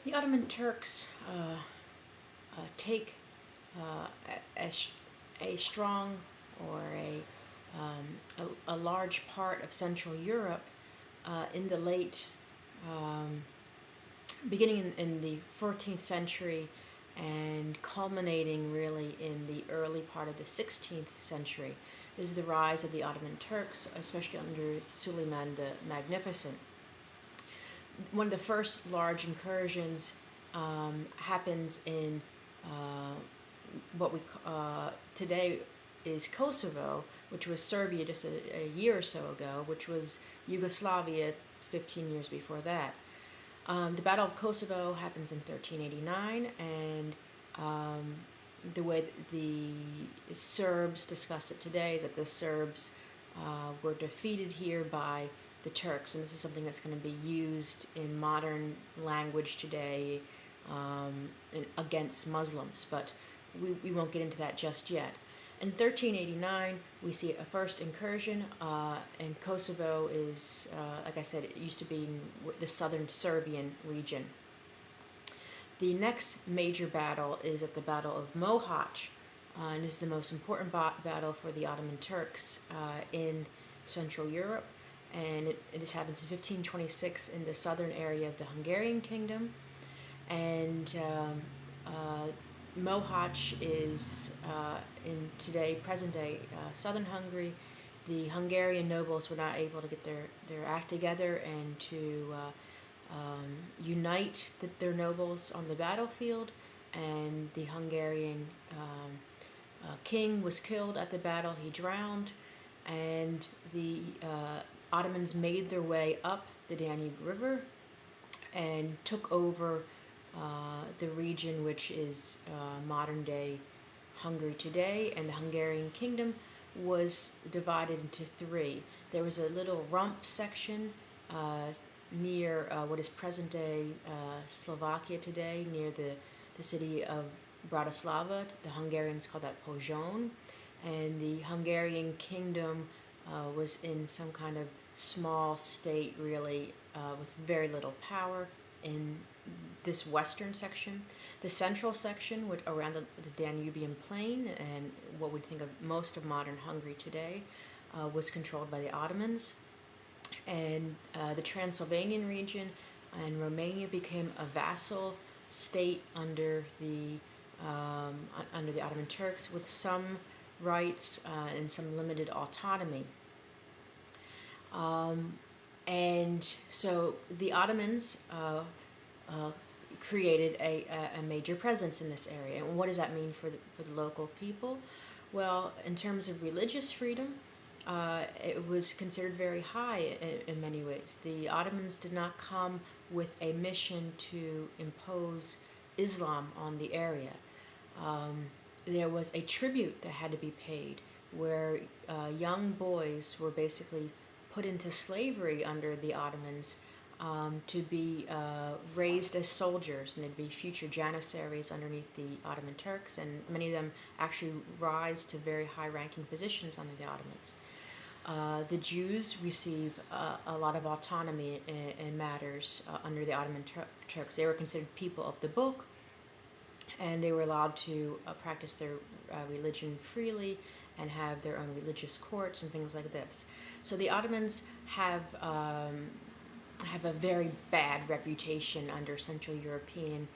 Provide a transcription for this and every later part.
The Ottoman Turks take a, a strong or a large part of Central Europe in the late, beginning in the 14th century and culminating really in the early part of the 16th century. This is the rise of the Ottoman Turks, especially under Suleiman the Magnificent. One of the first large incursions happens in what we today is Kosovo, which was Serbia just a year or so ago, which was Yugoslavia 15 years before that. The Battle of Kosovo happens in 1389, and the way the Serbs discuss it today is that the Serbs were defeated here by the Turks, and this is something that's going to be used in modern language today against Muslims, but we won't get into that just yet. In 1389, we see a first incursion, and Kosovo is, like I said, it used to be in the southern Serbian region. The next major battle is at the Battle of Mohacs, and this is the most important battle for the Ottoman Turks in Central Europe, and this happens in 1526 in the southern area of the Hungarian kingdom, and Mohacs is in today, present-day southern Hungary. The Hungarian nobles were not able to get their act together and to unite their nobles on the battlefield, and the Hungarian king was killed at the battle. He drowned, and the Ottomans made their way up the Danube River and took over the region which is modern-day Hungary today, and the Hungarian kingdom was divided into three. There was a little rump section near what is present-day Slovakia today, near the city of Bratislava. The Hungarians call that Pozsony, and the Hungarian kingdom was in some kind of small state, really, with very little power in this western section. The central section, which around the Danubian plain and what we think of most of modern Hungary today, was controlled by the Ottomans, and the Transylvanian region and Romania became a vassal state under the Ottoman Turks, with some rights and some limited autonomy. And so the Ottomans created a major presence in this area. And what does that mean for the local people? Well, in terms of religious freedom, it was considered very high in many ways. The Ottomans did not come with a mission to impose Islam on the area. There was a tribute that had to be paid, where young boys were basically put into slavery under the Ottomans to be raised as soldiers, and they'd be future janissaries underneath the Ottoman Turks, and many of them actually rise to very high-ranking positions under the Ottomans. The Jews receive a lot of autonomy in matters under the Ottoman Turks. They were considered people of the book, and they were allowed to practice their religion freely and have their own religious courts and things like this. So the Ottomans have a very bad reputation under Central European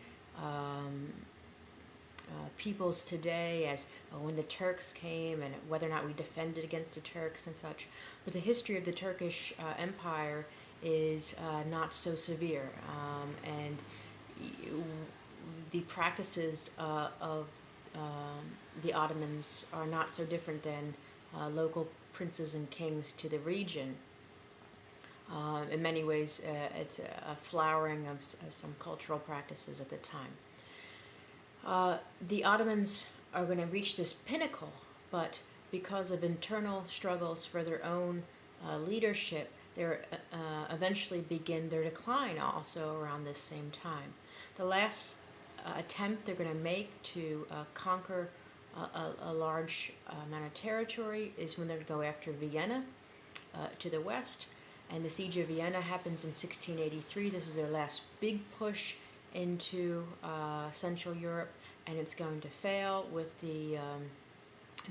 peoples today, as when the Turks came and whether or not we defended against the Turks and such. But the history of the Turkish Empire is not so severe, and the practices of the Ottomans are not so different than local princes and kings to the region. In many ways, it's a flowering of some cultural practices at the time. The Ottomans are going to reach this pinnacle, but because of internal struggles for their own leadership, they eventually begin their decline also around this same time. The last attempt they're going to make to conquer a large amount of territory is when they're going to go after Vienna to the west. And the Siege of Vienna happens in 1683. This is their last big push into Central Europe, and it's going to fail with the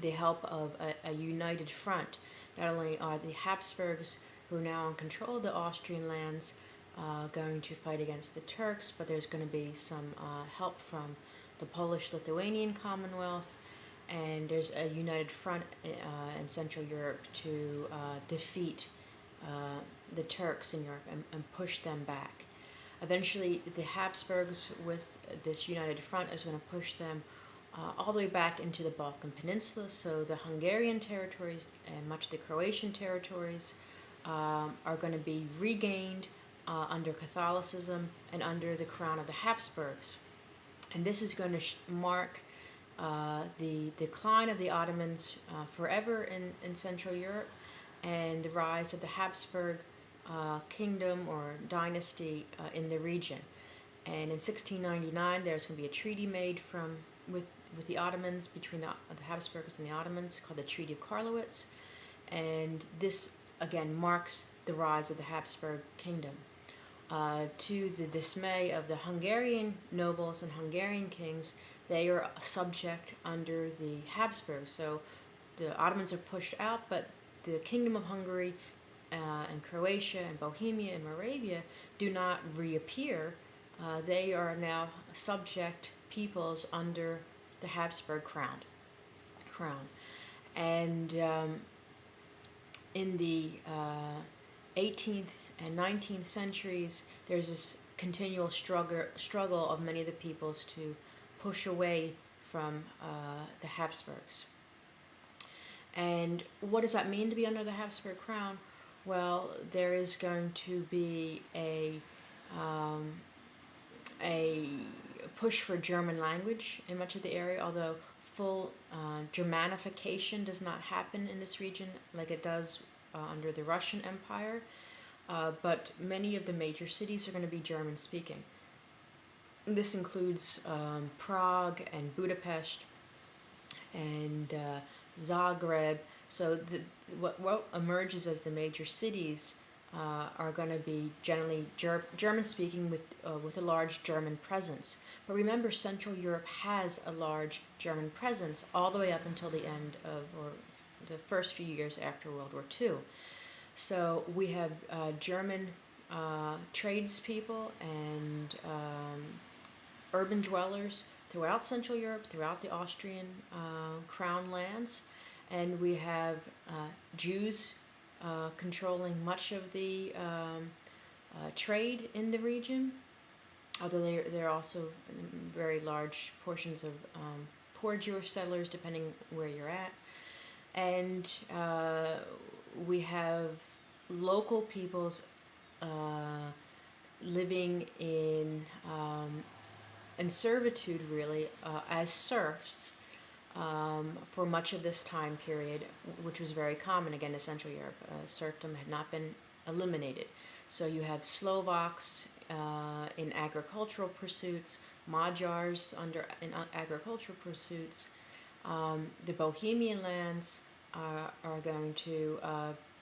help of a united front. Not only are the Habsburgs, who are now in control of the Austrian lands, going to fight against the Turks, but there's going to be some help from the Polish-Lithuanian Commonwealth, and there's a united front in Central Europe to defeat the Turks in Europe and push them back. Eventually, the Habsburgs, with this united front, is going to push them all the way back into the Balkan Peninsula. So the Hungarian territories and much of the Croatian territories are going to be regained under Catholicism and under the crown of the Habsburgs. And this is going to mark the decline of the Ottomans forever in Central Europe, and the rise of the Habsburg kingdom or dynasty in the region. And in 1699, there's going to be a treaty made with the Ottomans, between the Habsburgs and the Ottomans, called the Treaty of Karlowitz. And this, again, marks the rise of the Habsburg kingdom. To the dismay of the Hungarian nobles and Hungarian kings, they are subject under the Habsburgs. So the Ottomans are pushed out, but the Kingdom of Hungary and Croatia and Bohemia and Moravia do not reappear. They are now subject peoples under the Habsburg crown. And in the 18th and 19th centuries, there's this continual struggle of many of the peoples to push away from the Habsburgs. And what does that mean to be under the Habsburg crown? Well, there is going to be a push for German language in much of the area, although full Germanification does not happen in this region like it does under the Russian Empire. But many of the major cities are going to be German-speaking. This includes Prague and Budapest and Zagreb. So what emerges as the major cities are going to be generally German-speaking with a large German presence. But remember, Central Europe has a large German presence all the way up until the end of, or the first few years after World War II. So we have German tradespeople and urban dwellers throughout Central Europe, throughout the Austrian crown lands, and we have Jews controlling much of the trade in the region, although there are also very large portions of poor Jewish settlers, depending where you're at. And we have local peoples living in servitude, really, as serfs for much of this time period, which was very common, again, in Central Europe. Serfdom had not been eliminated. So you have Slovaks in agricultural pursuits, Magyars in agricultural pursuits. The Bohemian lands are going to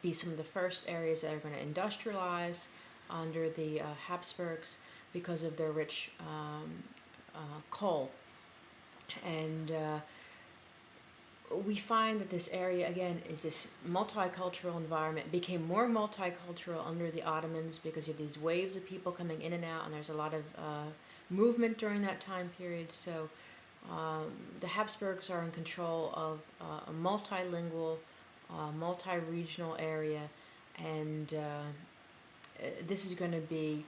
be some of the first areas that are going to industrialize under the Habsburgs because of their rich coal. And we find that this area, again, is this multicultural environment. It became more multicultural under the Ottomans because you have these waves of people coming in and out, and there's a lot of movement during that time period. So the Habsburgs are in control of a multilingual, multi-regional area, and this is going to be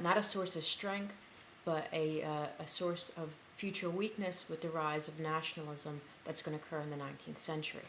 not a source of strength, but a source of future weakness with the rise of nationalism that's going to occur in the 19th century.